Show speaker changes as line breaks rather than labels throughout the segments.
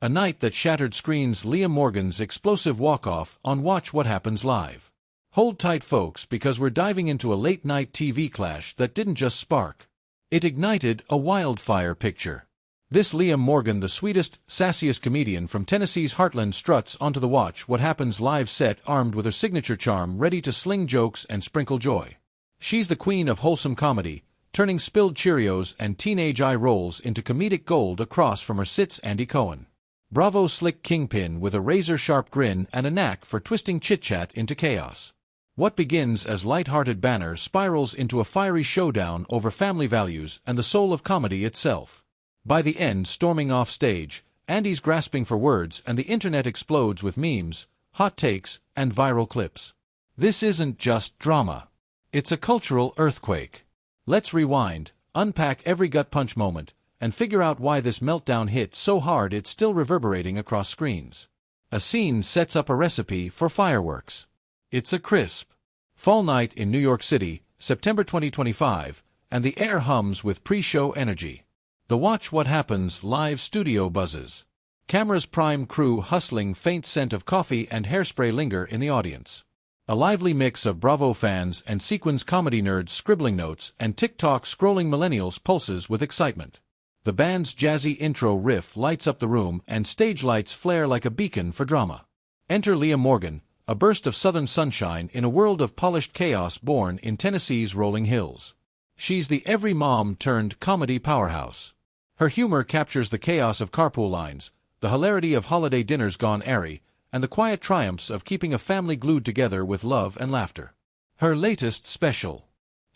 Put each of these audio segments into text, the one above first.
A night that shattered screens. Leanne Morgan's explosive walk-off on Watch What Happens Live. Hold tight, folks, because we're diving into a late-night TV clash that didn't just spark. It ignited a wildfire picture. This Leanne Morgan, the sweetest, sassiest comedian from Tennessee's heartland, struts onto the Watch What Happens Live set armed with her signature charm, ready to sling jokes and sprinkle joy. She's the queen of wholesome comedy, turning spilled Cheerios and teenage eye rolls into comedic gold. Across from her sits Andy Cohen. Bravo slick kingpin with a razor-sharp grin and a knack for twisting chit-chat into chaos. What begins as light-hearted banter spirals into a fiery showdown over family values and the soul of comedy itself. By the end, storming off stage, Andy's grasping for words and the internet explodes with memes, hot takes, and viral clips. This isn't just drama. It's a cultural earthquake. Let's rewind, unpack every gut-punch moment, and figure out why this meltdown hit so hard it's still reverberating across screens. A scene sets up a recipe for fireworks. It's a crisp fall night in New York City, September 2025, and the air hums with pre-show energy. The Watch What Happens Live studio buzzes. Cameras prime, crew hustling, faint scent of coffee and hairspray linger in the audience. A lively mix of Bravo fans and Sequins comedy nerds scribbling notes and TikTok scrolling millennials pulses with excitement. The band's jazzy intro riff lights up the room and stage lights flare like a beacon for drama. Enter Leanne Morgan, a burst of southern sunshine in a world of polished chaos born in Tennessee's rolling hills. She's the every mom turned comedy powerhouse. Her humor captures the chaos of carpool lines, the hilarity of holiday dinners gone airy, and the quiet triumphs of keeping a family glued together with love and laughter. Her latest special,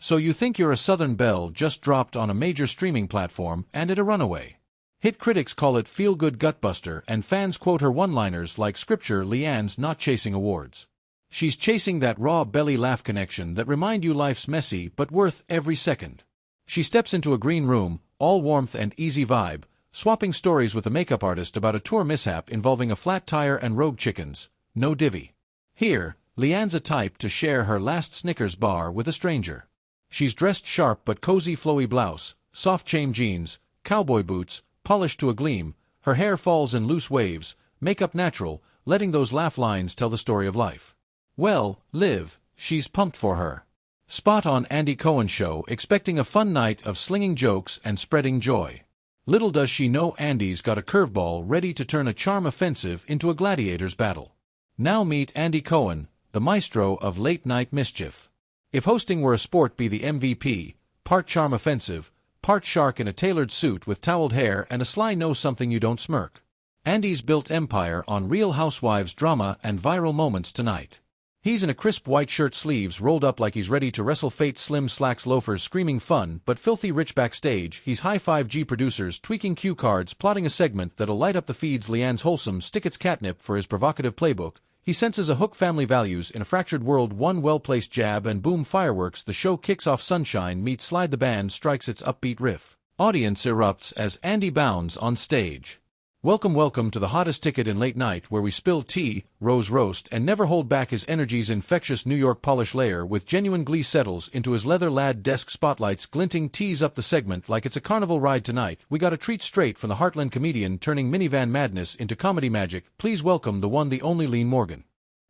So You Think You're a Southern Belle, just dropped on a major streaming platform and it a runaway hit. Critics call it feel-good gutbuster and fans quote her one-liners like scripture. Leanne's not chasing awards. She's chasing that raw belly laugh connection that remind you life's messy but worth every second. She steps into a green room, all warmth and easy vibe, swapping stories with a makeup artist about a tour mishap involving a flat tire and rogue chickens. No divvy. Here, Leanne's a type to share her last Snickers bar with a stranger. She's dressed sharp but cozy, flowy blouse, soft chain jeans, cowboy boots, polished to a gleam, her hair falls in loose waves, makeup natural, letting those laugh lines tell the story of life. Well, Liv, she's pumped for her spot on Andy Cohen show, expecting a fun night of slinging jokes and spreading joy. Little does she know Andy's got a curveball ready to turn a charm offensive into a gladiator's battle. Now meet Andy Cohen, the maestro of late-night mischief. If hosting were a sport, be the MVP, part charm offensive, part shark in a tailored suit with toweled hair and a sly know-something you don't smirk. Andy's built empire on Real Housewives drama and viral moments tonight. He's in a crisp white shirt, sleeves rolled up like he's ready to wrestle fate, slim slacks, loafers, screaming fun but filthy rich. Backstage, he's high-5G producers tweaking cue cards, plotting a segment that'll light up the feeds. Leanne's wholesome stick its catnip for his provocative playbook. He senses a hook, family values in a fractured world, one well-placed jab and boom, fireworks. The show kicks off. Sunshine meets Slide, the band strikes its upbeat riff. Audience erupts as Andy bounds on stage. Welcome, welcome to the hottest ticket in late night, where we spill tea, rose roast, and never hold back. His energy's infectious New York polish layer with genuine glee settles into his leather lad desk. Spotlights glinting tease up the segment like it's a carnival ride. Tonight, we got a treat straight from the heartland comedian turning minivan madness into comedy magic. Please welcome the one, the only Leanne Morgan.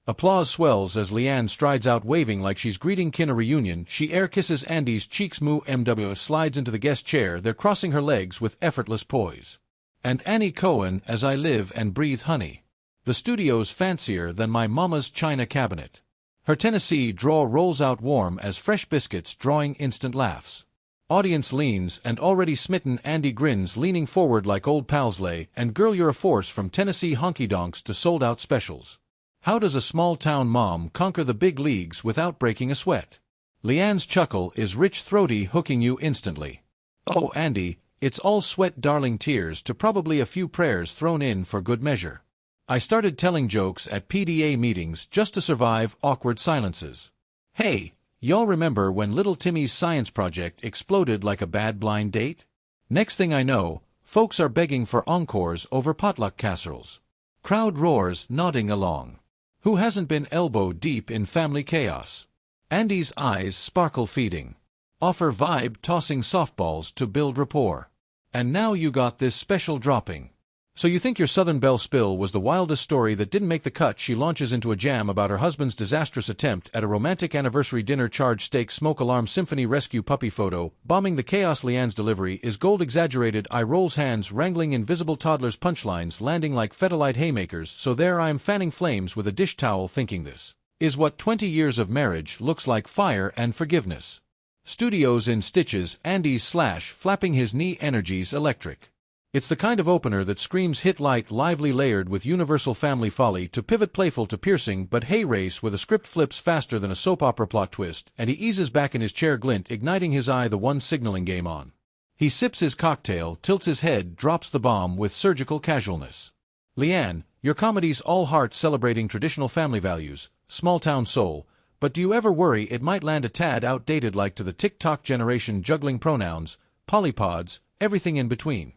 Applause swells as Leanne strides out waving like she's greeting kin. A reunion. She air kisses Andy's cheeks. MW slides into the guest chair. They're crossing her legs with effortless poise. And Andy Cohen, as I live and breathe honey. The studio's fancier than my mama's china cabinet. Her Tennessee drawl rolls out warm as fresh biscuits, drawing instant laughs. Audience leans, and already smitten Andy grins, leaning forward like old pals. Lay, and girl, you're a force, from Tennessee honky-donks to sold-out specials. How does a small-town mom conquer the big leagues without breaking a sweat? Leanne's chuckle is rich, throaty, hooking you instantly. Oh, Andy, it's all sweat, darling, tears to probably a few prayers thrown in for good measure. I started telling jokes at PDA meetings just to survive awkward silences. Hey, y'all remember when little Timmy's science project exploded like a bad blind date? Next thing I know, folks are begging for encores over potluck casseroles. Crowd roars, nodding along. Who hasn't been elbow deep in family chaos? Andy's eyes sparkle, feeding. Offer vibe, tossing softballs to build rapport. And now you got this special dropping. So you think your Southern Belle spill was the wildest story that didn't make the cut? She launches into a jam about her husband's disastrous attempt at a romantic anniversary dinner. Charged steak smoke alarm symphony rescue puppy photo bombing the chaos. Leanne's delivery is gold exaggerated. Eye rolls hands wrangling invisible toddlers. Punchlines landing like fetolite haymakers. So there I am fanning flames with a dish towel thinking this is what 20 years of marriage looks like. Fire and forgiveness. Studios in stitches. Andy's flapping his knee. Energies electric. It's the kind of opener that screams hit light, lively, layered with universal family folly to pivot, playful to piercing, but hey, race with a script flips faster than a soap opera plot twist, and he eases back in his chair, glint igniting his eye, the one signaling game on. He sips his cocktail, tilts his head, drops the bomb with surgical casualness. Leanne, your comedy's all heart, celebrating traditional family values, small-town soul, but do you ever worry it might land a tad outdated, like to the TikTok generation, juggling pronouns, polypods, everything in between?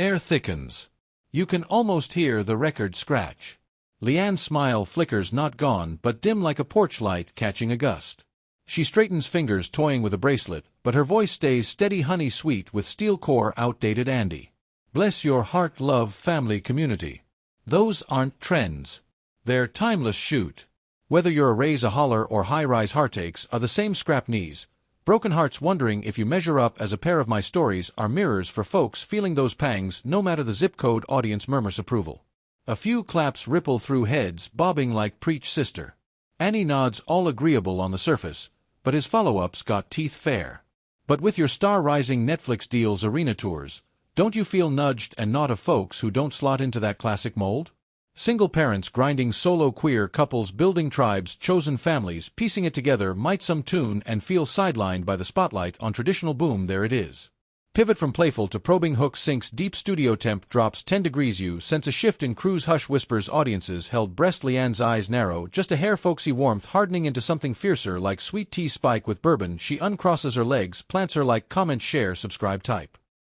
Air thickens. You can almost hear the record scratch. Leanne's smile flickers, not gone, but dim like a porch light catching a gust. She straightens fingers, toying with a bracelet, but her voice stays steady, honey sweet with steel core. Outdated, Andy. Bless your heart, love, family, community. Those aren't trends. They're timeless. Shoot. Whether you're a raise a holler or high-rise heartaches are the same. Scrap knees. Broken hearts wondering if you measure up. As a pair of my stories are mirrors for folks feeling those pangs no matter the zip code. Audience murmurs approval. A few claps ripple through heads bobbing like preach sister. Annie nods, all agreeable on the surface, but his follow-ups got teeth. Fair. But with your star rising, Netflix deals, arena tours, don't you feel nudged? And not of folks who don't slot into that classic mold? Single parents grinding, solo queer couples building tribes, chosen families piecing it together. Might some tune and feel sidelined by the spotlight on traditional. Boom, there it is. Pivot from playful to probing. Hook sinks deep. Studio temp drops 10 degrees. You sense a shift in crew's hush whispers. Audiences held breast. Leanne's eyes narrow just a hair, folksy warmth hardening into something fiercer like sweet tea spike with bourbon. She uncrosses her legs, plants her like comment, share, subscribe, type.